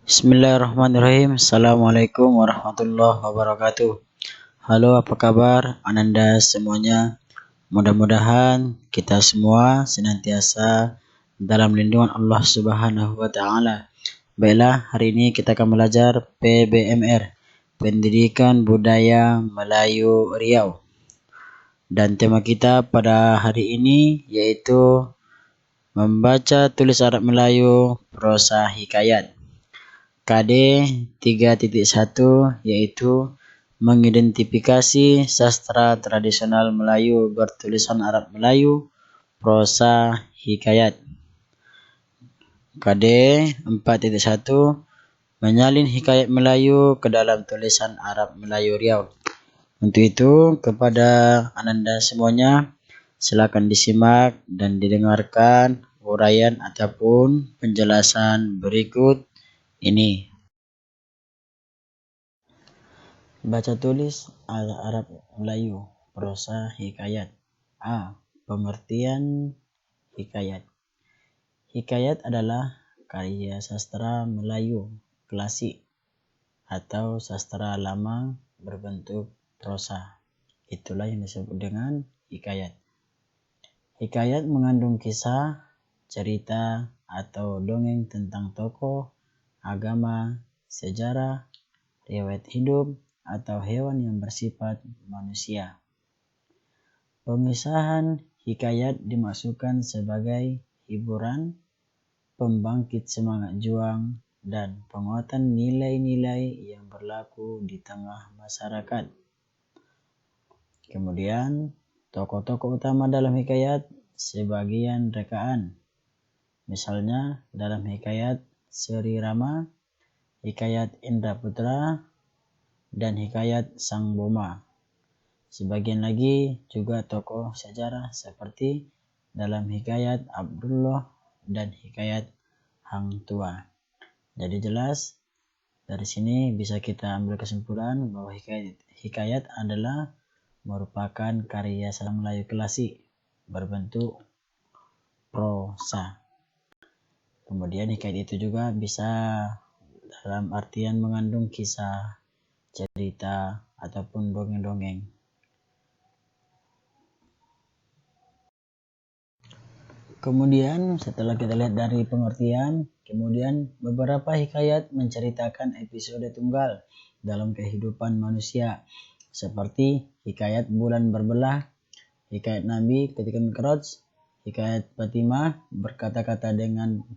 Bismillahirrahmanirrahim. Assalamualaikum warahmatullahi wabarakatuh. Halo, apa kabar Ananda semuanya? Mudah-mudahan kita semua senantiasa dalam lindungan Allah Subhanahu wa taala. Baiklah, hari ini kita akan belajar PBMR, Pendidikan Budaya Melayu Riau. Dan tema kita pada hari ini yaitu membaca tulis Arab Melayu prosa hikayat. KD 3.1 yaitu mengidentifikasi sastra tradisional Melayu bertulisan Arab Melayu prosa hikayat. KD 4.1 menyalin hikayat Melayu ke dalam tulisan Arab Melayu Riau. Untuk itu kepada Ananda semuanya silakan disimak dan didengarkan uraian ataupun penjelasan berikut ini. Baca tulis Arab Melayu prosa hikayat. A. Pengertian hikayat. Hikayat adalah karya sastra Melayu klasik atau sastra lama berbentuk prosa. Itulah yang disebut dengan hikayat. Hikayat mengandung kisah, cerita, atau dongeng tentang tokoh, agama, sejarah, riwayat hidup, atau hewan yang bersifat manusia. Pengisahan hikayat dimaksudkan sebagai hiburan, pembangkit semangat juang, dan penguatan nilai-nilai yang berlaku di tengah masyarakat. Kemudian, tokoh-tokoh utama dalam hikayat sebagian rekaan. Misalnya dalam hikayat Seri Rama, hikayat Indra Putra, dan hikayat Sang Boma. Sebagian lagi juga tokoh sejarah seperti dalam hikayat Abdullah dan hikayat Hang Tua. Jadi jelas dari sini bisa kita ambil kesimpulan bahwa hikayat adalah merupakan karya sastra Melayu klasik berbentuk prosa. Kemudian hikayat itu juga bisa dalam artian mengandung kisah, cerita, ataupun dongeng-dongeng. Kemudian setelah kita lihat dari pengertian, kemudian beberapa hikayat menceritakan episode tunggal dalam kehidupan manusia, seperti hikayat bulan berbelah, hikayat Nabi ketika Mi'raj, hikayat Fatimah berkata-kata dengan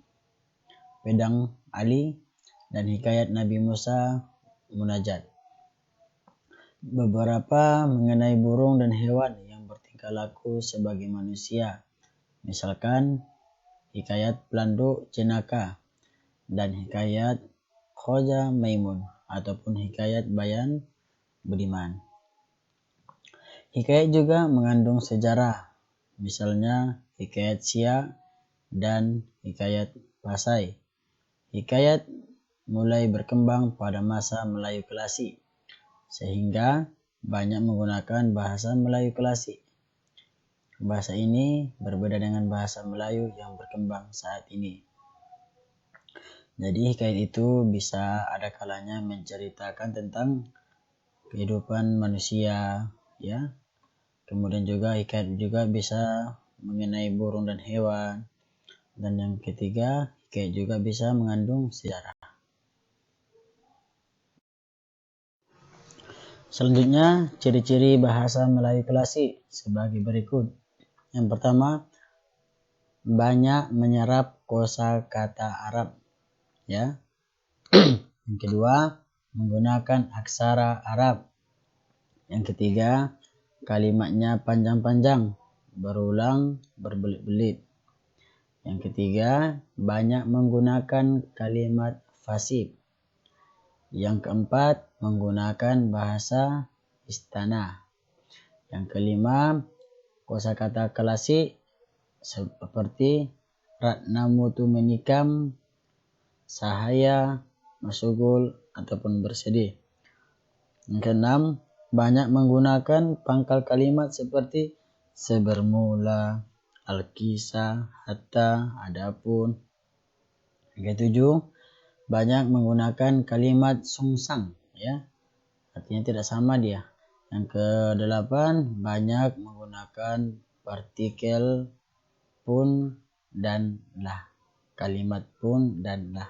pedang Ali, dan hikayat Nabi Musa munajat. Beberapa mengenai burung dan hewan yang bertingkah laku sebagai manusia, misalkan hikayat Pelanduk Jenaka dan hikayat Khoja Maimun ataupun hikayat Bayan Budiman. Hikayat juga mengandung sejarah, misalnya hikayat Siak dan hikayat Pasai. Hikayat mulai berkembang pada masa Melayu klasik, sehingga banyak menggunakan bahasa Melayu klasik. Bahasa ini berbeda dengan bahasa Melayu yang berkembang saat ini. Jadi hikayat itu bisa ada kalanya menceritakan tentang kehidupan manusia, ya. Kemudian juga hikayat juga bisa mengenai burung dan hewan. Dan yang ketiga, hikayat juga bisa mengandung sejarah. Selanjutnya, ciri-ciri bahasa Melayu klasik sebagai berikut. Yang pertama, banyak menyerap kosakata Arab, ya. Yang kedua, menggunakan aksara Arab. Yang ketiga, kalimatnya panjang-panjang, berulang, berbelit-belit. Yang ketiga, banyak menggunakan kalimat fasih. Yang keempat, menggunakan bahasa istana. Yang kelima, kosakata klasik seperti Ratnamutu menikam, sahaya, masugul, ataupun bersedih. Yang keenam, banyak menggunakan pangkal kalimat seperti sebermula, alkisah, hatta, adapun. Yang ketujuh, banyak menggunakan kalimat sungsang, ya. Artinya tidak sama dia. Yang ke-8, banyak menggunakan partikel pun dan lah. Kalimat pun dan lah.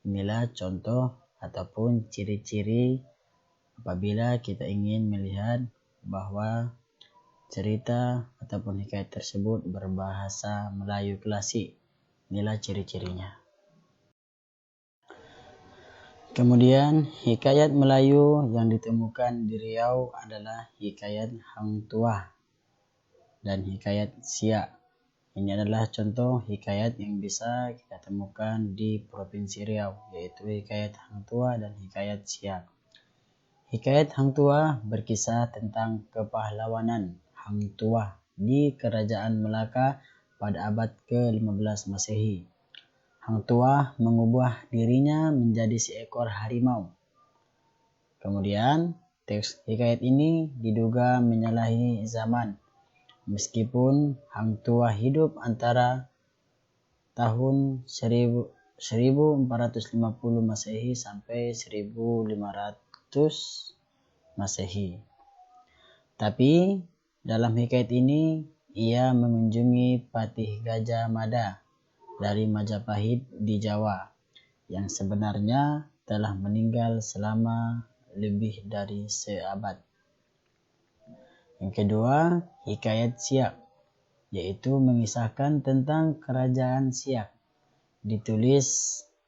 Inilah contoh ataupun ciri-ciri apabila kita ingin melihat bahwa cerita ataupun hikayat tersebut berbahasa Melayu klasik. Inilah ciri-cirinya. Kemudian hikayat Melayu yang ditemukan di Riau adalah hikayat Hang Tuah dan hikayat Siak. Ini adalah contoh hikayat yang bisa kita temukan di Provinsi Riau, yaitu hikayat Hang Tuah dan hikayat Siak. Hikayat Hang Tuah berkisah tentang kepahlawanan Hang Tuah di Kerajaan Melaka pada abad ke-15 Masehi. Hang Tuah mengubah dirinya menjadi seekor harimau. Kemudian, teks hikayat ini diduga menyalahi zaman, meskipun Hang Tuah hidup antara tahun 1450 Masehi sampai 1500 Masehi. Tapi, dalam hikayat ini, ia mengunjungi Patih Gajah Mada dari Majapahit di Jawa, yang sebenarnya telah meninggal selama lebih dari seabad. Yang kedua, hikayat Siak, yaitu mengisahkan tentang kerajaan Siak. Ditulis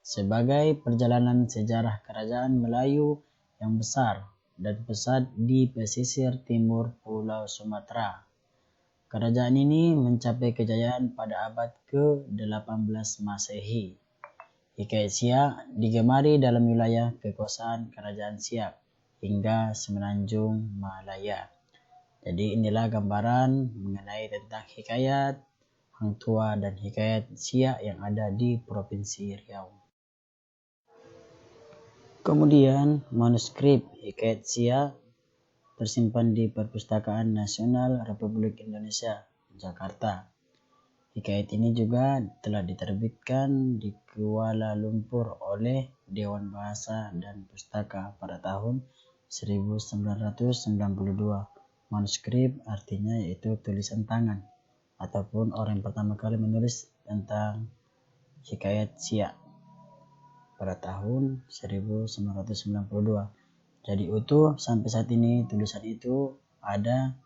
sebagai perjalanan sejarah kerajaan Melayu yang besar dan pesat di pesisir timur Pulau Sumatera. Kerajaan ini mencapai kejayaan pada abad ke-18 Masehi. Hikayat Siak digemari dalam wilayah kekuasaan kerajaan Siak hingga Semenanjung Malaya. Jadi inilah gambaran mengenai tentang hikayat Hang Tuah dan hikayat Siak yang ada di Provinsi Riau. Kemudian manuskrip hikayat Siak tersimpan di Perpustakaan Nasional Republik Indonesia, Jakarta. Hikayat ini juga telah diterbitkan di Kuala Lumpur oleh Dewan Bahasa dan Pustaka pada tahun 1992. Manuskrip artinya yaitu tulisan tangan, ataupun orang yang pertama kali menulis tentang hikayat Siak pada tahun 1992. Jadi utuh sampai saat ini tulisan itu ada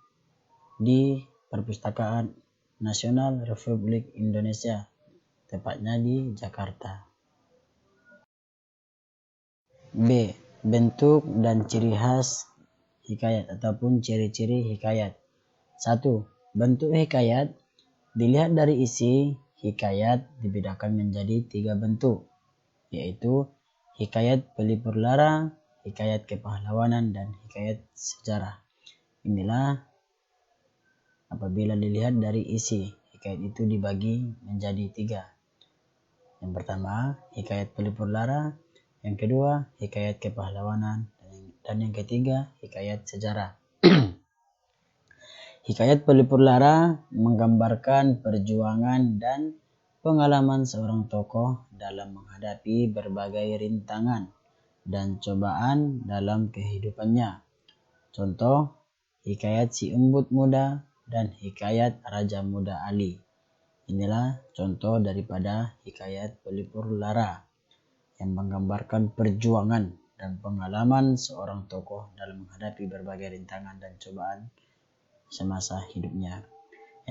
di Perpustakaan Nasional Republik Indonesia, tepatnya di Jakarta. B. Bentuk dan ciri khas hikayat ataupun ciri-ciri hikayat. 1. Bentuk hikayat. Dilihat dari isi, hikayat dibedakan menjadi 3 bentuk, yaitu hikayat pelipur lara, hikayat kepahlawanan, dan hikayat sejarah. Inilah apabila dilihat dari isi, hikayat itu dibagi menjadi 3. Yang pertama, hikayat pelipur lara. Yang kedua, hikayat kepahlawanan. Dan yang ketiga, hikayat sejarah. Hikayat pelipur lara menggambarkan perjuangan dan pengalaman seorang tokoh dalam menghadapi berbagai rintangan dan cobaan dalam kehidupannya. Contoh, hikayat Si Embut Muda dan hikayat Raja Muda Ali. Inilah contoh daripada hikayat pelipur lara yang menggambarkan perjuangan dan pengalaman seorang tokoh dalam menghadapi berbagai rintangan dan cobaan semasa hidupnya.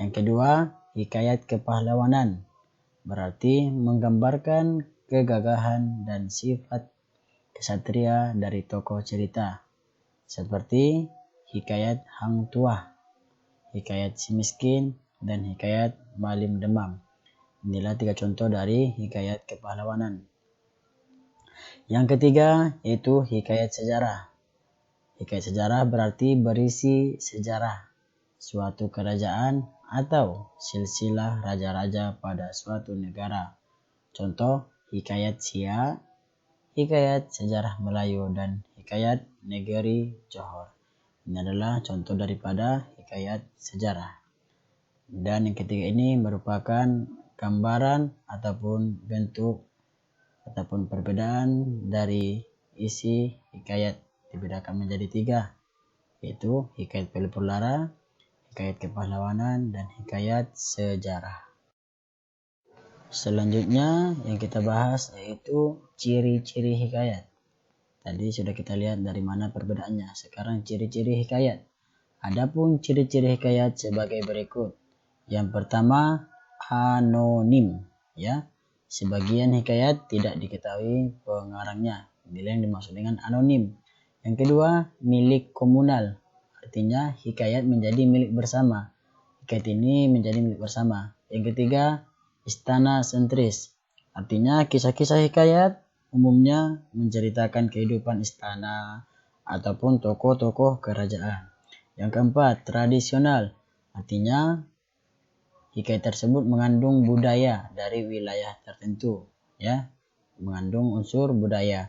Yang kedua, hikayat kepahlawanan berarti menggambarkan kegagahan dan sifat kesatria dari tokoh cerita, seperti hikayat Hang Tuah, hikayat Si Miskin, dan hikayat Malim Demam. Inilah 3 contoh dari hikayat kepahlawanan. Yang ketiga yaitu hikayat sejarah. Hikayat sejarah berarti berisi sejarah suatu kerajaan atau silsilah raja-raja pada suatu negara. Contoh, hikayat Siak, hikayat sejarah Melayu, dan hikayat Negeri Johor. Ini adalah contoh daripada hikayat sejarah. Dan yang ketiga ini merupakan gambaran ataupun bentuk ataupun perbedaan dari isi hikayat dibedakan menjadi 3, yaitu hikayat pelipur lara, hikayat kepahlawanan, dan hikayat sejarah. Selanjutnya yang kita bahas yaitu ciri-ciri hikayat. Tadi sudah kita lihat dari mana perbedaannya. Sekarang ciri-ciri hikayat. Adapun ciri-ciri hikayat sebagai berikut. Yang pertama, anonim, ya. Sebagian hikayat tidak diketahui pengarangnya. Inilah yang dimaksud dengan anonim. Yang kedua, milik komunal. Artinya hikayat menjadi milik bersama. Hikayat ini menjadi milik bersama. Yang ketiga, istana sentris. Artinya kisah-kisah hikayat umumnya menceritakan kehidupan istana ataupun tokoh-tokoh kerajaan. Yang keempat, tradisional. Artinya hikayat tersebut mengandung budaya dari wilayah tertentu, ya, mengandung unsur budaya.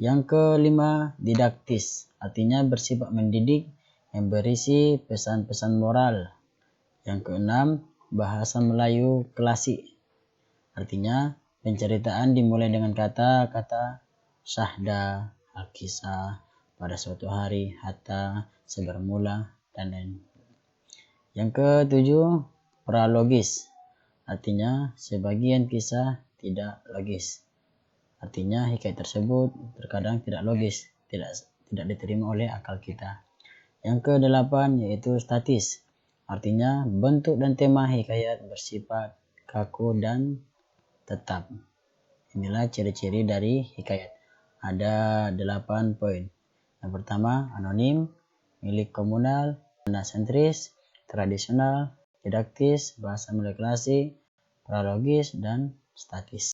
Yang kelima, didaktis. Artinya bersifat mendidik yang berisi pesan-pesan moral. Yang keenam, bahasa Melayu klasik. Artinya penceritaan dimulai dengan kata-kata syahda, al-kisah, pada suatu hari, hatta, sebermula, dan lain. Yang ketujuh, pralogis. Artinya sebagian kisah tidak logis. Artinya hikayat tersebut terkadang tidak logis, tidak diterima oleh akal kita. Yang kedelapan yaitu statis. Artinya bentuk dan tema hikayat bersifat kaku dan tetap. Inilah ciri-ciri dari hikayat. Ada 8 poin. Yang pertama, anonim, milik komunal, sentris, tradisional, didaktis, bahasa Melayu klasik, prologis, dan statis.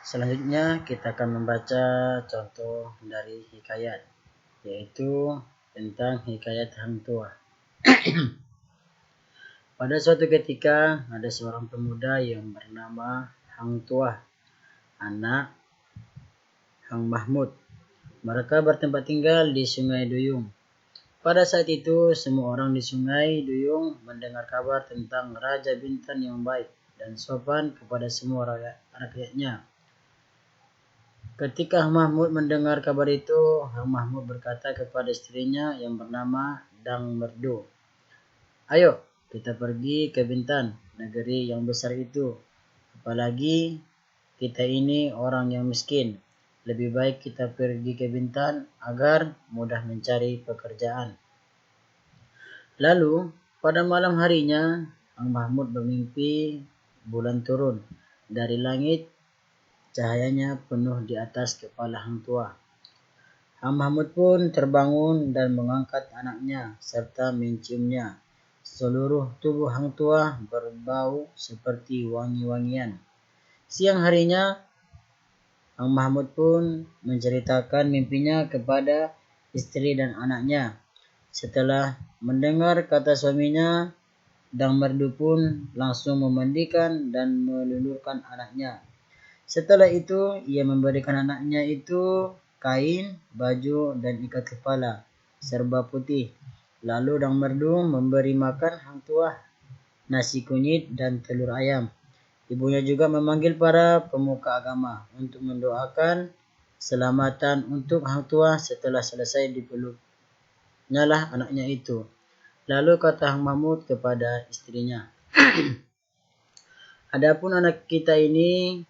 Selanjutnya kita akan membaca contoh dari hikayat, yaitu tentang hikayat Hang Tuah. Pada suatu ketika ada seorang pemuda yang bernama Hang Tuah, anak Hang Mahmud. Mereka bertempat tinggal di Sungai Duyung. Pada saat itu, semua orang di Sungai Duyung mendengar kabar tentang Raja Bintan yang baik dan sopan kepada semua rakyatnya. Ketika Hang Mahmud mendengar kabar itu, Hang Mahmud berkata kepada istrinya yang bernama Dang Merdu, "Ayo, kita pergi ke Bintan, negeri yang besar itu. Apalagi kita ini orang yang miskin. Lebih baik kita pergi ke Bintan agar mudah mencari pekerjaan." Lalu, pada malam harinya, Hang Mahmud bermimpi bulan turun dari langit, cahayanya penuh di atas kepala Hang Tuah. Hang Mahmud pun terbangun dan mengangkat anaknya serta menciumnya. Seluruh tubuh Hang Tuah berbau seperti wangi-wangian. Siang harinya, Hang Mahmud pun menceritakan mimpinya kepada istri dan anaknya. Setelah mendengar kata suaminya, Dang Merdu pun langsung memandikan dan melulurkan anaknya. Setelah itu, ia memberikan anaknya itu kain, baju, dan ikat kepala serba putih. Lalu Dang Merdu memberi makan Hang Tuah nasi kunyit dan telur ayam. Ibunya juga memanggil para pemuka agama untuk mendoakan selamatan untuk Hang Tuah setelah selesai dipeluknya lah anaknya itu. Lalu kata Hang Mahmud kepada istrinya, "Adapun anak kita ini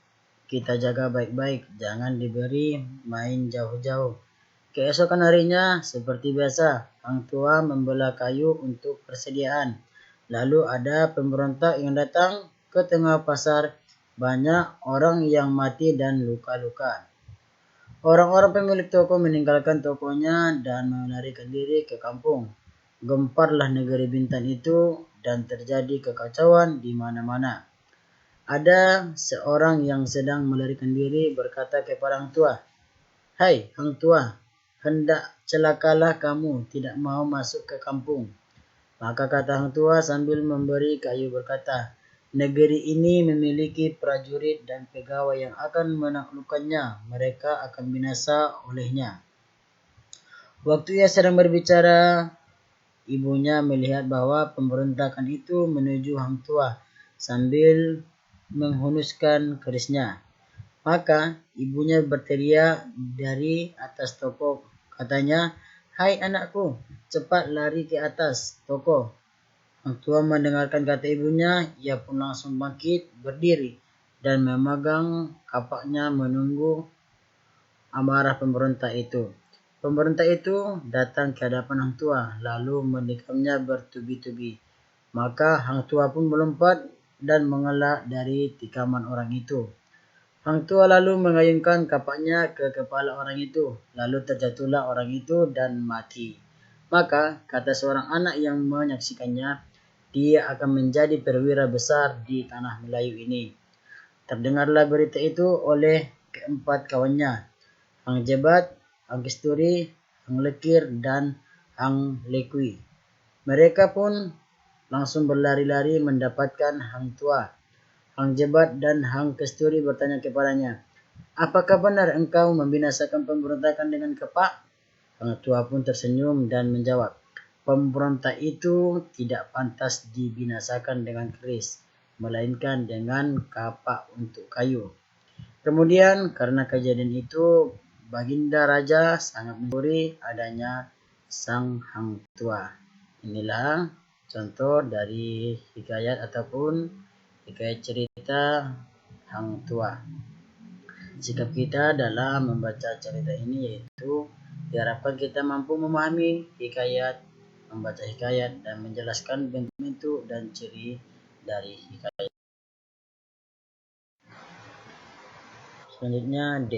kita jaga baik-baik, jangan diberi main jauh-jauh." Keesokan harinya, seperti biasa, Hang Tuah membelah kayu untuk persediaan. Lalu ada pemberontak yang datang ke tengah pasar, banyak orang yang mati dan luka-luka. Orang-orang pemilik toko meninggalkan tokonya dan melarikan diri ke kampung. Gemparlah negeri Bintan itu dan terjadi kekacauan di mana-mana. Ada seorang yang sedang melarikan diri berkata kepada Hang Tuah, "Hai Hang Tuah, hendak celakalah kamu tidak mau masuk ke kampung." Maka kata Hang Tuah sambil memberi kayu berkata, "Negeri ini memiliki prajurit dan pegawai yang akan menaklukkannya. Mereka akan binasa olehnya." Waktu ia sedang berbicara, ibunya melihat bahwa pemberontakan itu menuju Hang Tuah sambil menghunuskan kerisnya. Maka ibunya berteriak dari atas toko. Katanya, "Hai anakku, cepat lari ke atas toko." Sang tua mendengarkan kata ibunya, ia pun langsung bangkit, berdiri, dan memegang kapaknya menunggu amarah pemberontak itu. Pemberontak itu datang ke hadapan Hang Tua, lalu menikamnya bertubi-tubi. Maka Hang Tua pun melompat dan mengelak dari tikaman orang itu. Hang Tua lalu mengayunkan kapaknya ke kepala orang itu, lalu terjatuhlah orang itu dan mati. Maka kata seorang anak yang menyaksikannya, dia akan menjadi perwira besar di tanah Melayu ini. Terdengarlah berita itu oleh keempat kawannya, Hang Jebat, Hang Kesturi, Hang Lekir, dan Hang Lekui. Mereka pun langsung berlari-lari mendapatkan Hang Tua. Hang Jebat dan Hang Kesturi bertanya kepadanya, "Apakah benar engkau membinasakan pemberontakan dengan kepak?" Hang Tua pun tersenyum dan menjawab, "Pemberontak itu tidak pantas dibinasakan dengan keris, melainkan dengan kapak untuk kayu." Kemudian karena kejadian itu, Baginda Raja sangat mencuri adanya Sang Hang Tua. Inilah contoh dari hikayat ataupun hikayat cerita Hang Tua. Sikap kita dalam membaca cerita ini yaitu diharapkan kita mampu memahami hikayat, membaca hikayat, dan menjelaskan bentuk-bentuk dan ciri dari hikayat. Selanjutnya D.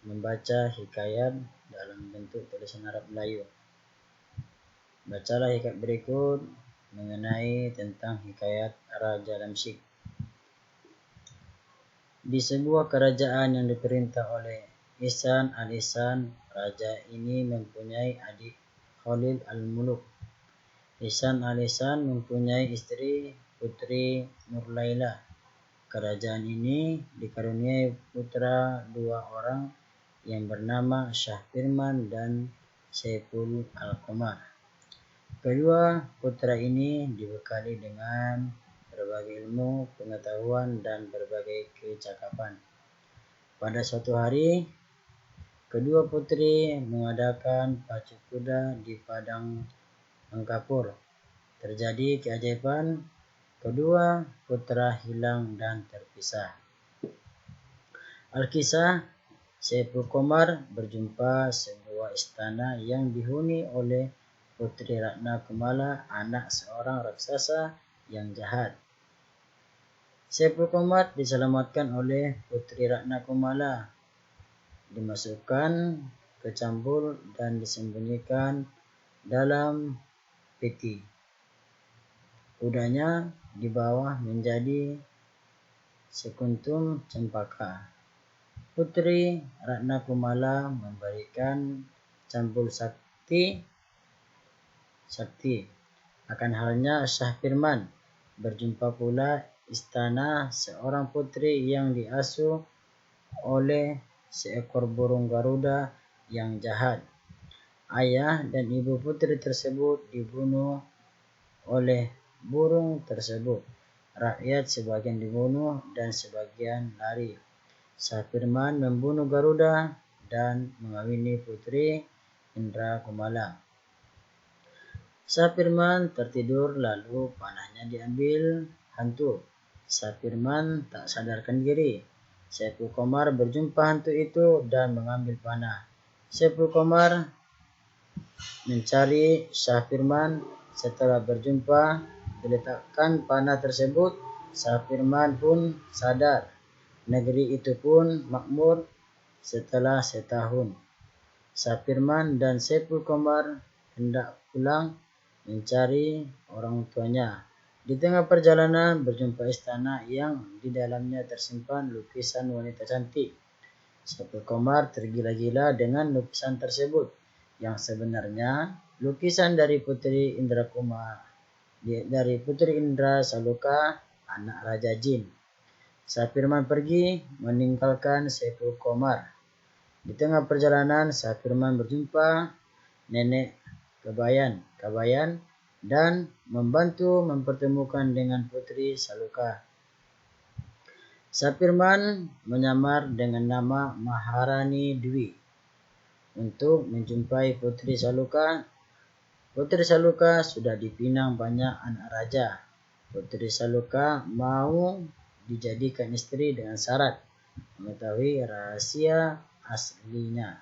Membaca hikayat dalam bentuk tulisan Arab Melayu. Bacalah hikayat berikut mengenai tentang hikayat Raja Damsyik. Di sebuah kerajaan yang diperintah oleh Ihsan al-Ihsan, raja ini mempunyai adik Khalil al-Muluk. Ihsan al-Ihsan mempunyai istri Putri Nurlaila. Kerajaan ini dikaruniai putra dua orang yang bernama Shah Firman dan Saiful Al-Qamar. Kedua putra ini dibekali dengan berbagai ilmu, pengetahuan, dan berbagai kecakapan. Pada suatu hari, kedua putri mengadakan pacu kuda di padang Angkapur. Terjadi keajaiban, kedua putra hilang dan terpisah. Alkisah, Saiful Qamar berjumpa sebuah istana yang dihuni oleh Putri Ratna Kumala, anak seorang raksasa yang jahat. Saiful Qamar diselamatkan oleh Putri Ratna Kumala, dimasukkan ke cambul dan disembunyikan dalam peti. Kudanya dibawa menjadi sekuntum cempaka. Putri Ratna Kumala memberikan cambul sakti. Akan halnya Shah Firman, berjumpa pula istana seorang putri yang diasuh oleh seekor burung Garuda yang jahat. Ayah dan ibu putri tersebut dibunuh oleh burung tersebut. Rakyat sebagian dibunuh dan sebagian lari. Shah Firman membunuh Garuda dan mengawini Putri Indra Kumala. Shah Firman tertidur lalu panahnya diambil hantu. Shah Firman tak sadarkan diri. Saiful Qamar berjumpa hantu itu dan mengambil panah. Saiful Qamar mencari Shah Firman. Setelah berjumpa, diletakkan panah tersebut, Shah Firman pun sadar. Negeri itu pun makmur setelah setahun. Shah Firman dan Saiful Qamar hendak pulang mencari orang tuanya. Di tengah perjalanan berjumpa istana yang di dalamnya tersimpan lukisan wanita cantik. Saiful Qamar tergila-gila dengan lukisan tersebut, yang sebenarnya lukisan dari Putri Indra Saloka, anak Raja Jin. Shah Firman pergi meninggalkan Saiful Qamar. Di tengah perjalanan, Shah Firman berjumpa nenek Kabayan dan membantu mempertemukan dengan Putri Saloka. Sapirman menyamar dengan nama Maharani Dwi untuk menjumpai Putri Saluka. Putri Saluka sudah dipinang banyak anak raja. Putri Saluka mau dijadikan istri dengan syarat mengetahui rahasia aslinya,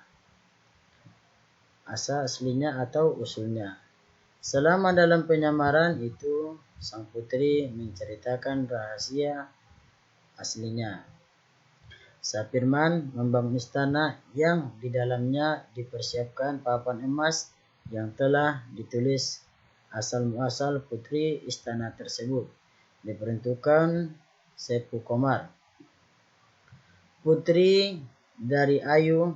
asal aslinya atau usulnya. Selama dalam penyamaran itu, sang putri menceritakan rahasia aslinya. Sapirman membangun istana yang di dalamnya dipersiapkan papan emas yang telah ditulis asal-muasal putri istana tersebut. Diperuntukkan Sepu Komar, putri dari Ayu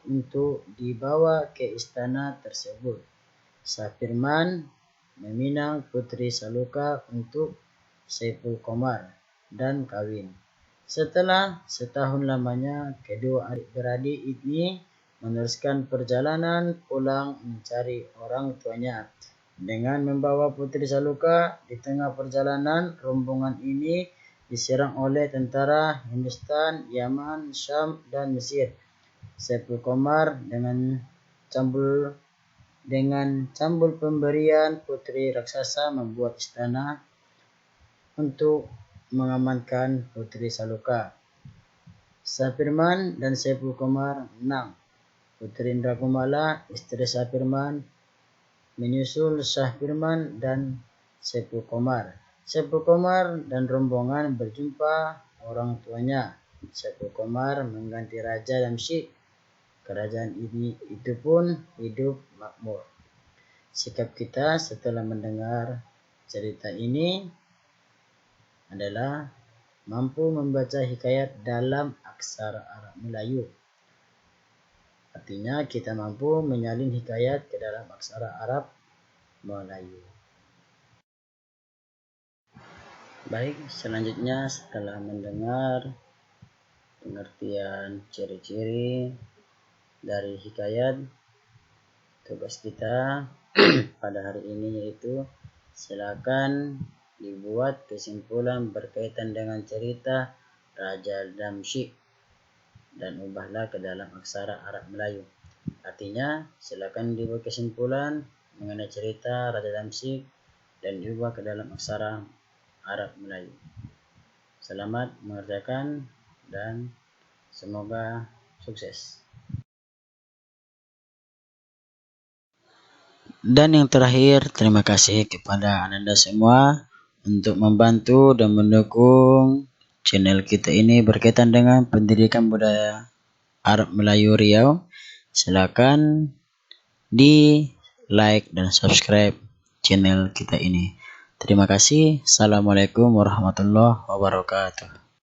untuk dibawa ke istana tersebut. Sapirman meminang Putri Saluka untuk Sepu Komar dan kawin. Setelah setahun lamanya, kedua adik-beradik ini meneruskan perjalanan pulang mencari orang tuanya dengan membawa Putri Saluka. Di tengah perjalanan, rombongan ini diserang oleh tentara Hindustan, Yaman, Syam, dan Mesir. Sepu Komar dengan cambul pemberian putri raksasa membuat istana untuk mengamankan Putri Saluka. Sapirman dan Sepu Komar menang. Putri Indrakumala, istri Sapirman, menyusul Sapirman dan Sepu Komar. Sepu Komar dan rombongan berjumpa orang tuanya. Sepu Komar mengganti Raja Damsyik. Kerajaan itu pun hidup makmur. Sikap kita setelah mendengar cerita ini adalah mampu membaca hikayat dalam aksara Arab Melayu. Artinya kita mampu menyalin hikayat ke dalam aksara Arab Melayu. Baik, selanjutnya setelah mendengar pengertian ciri-ciri dari hikayat, tugas kita pada hari ini yaitu silakan dibuat kesimpulan berkaitan dengan cerita Raja Damsyik dan ubahlah ke dalam aksara Arab Melayu. Artinya silakan dibuat kesimpulan mengenai cerita Raja Damsyik dan diubah ke dalam aksara Arab Melayu. Selamat mengerjakan dan semoga sukses. Dan yang terakhir, terima kasih kepada Anda semua untuk membantu dan mendukung channel kita ini berkaitan dengan pendidikan budaya Arab Melayu Riau. Silakan di like dan subscribe channel kita ini. Terima kasih. Assalamualaikum warahmatullahi wabarakatuh.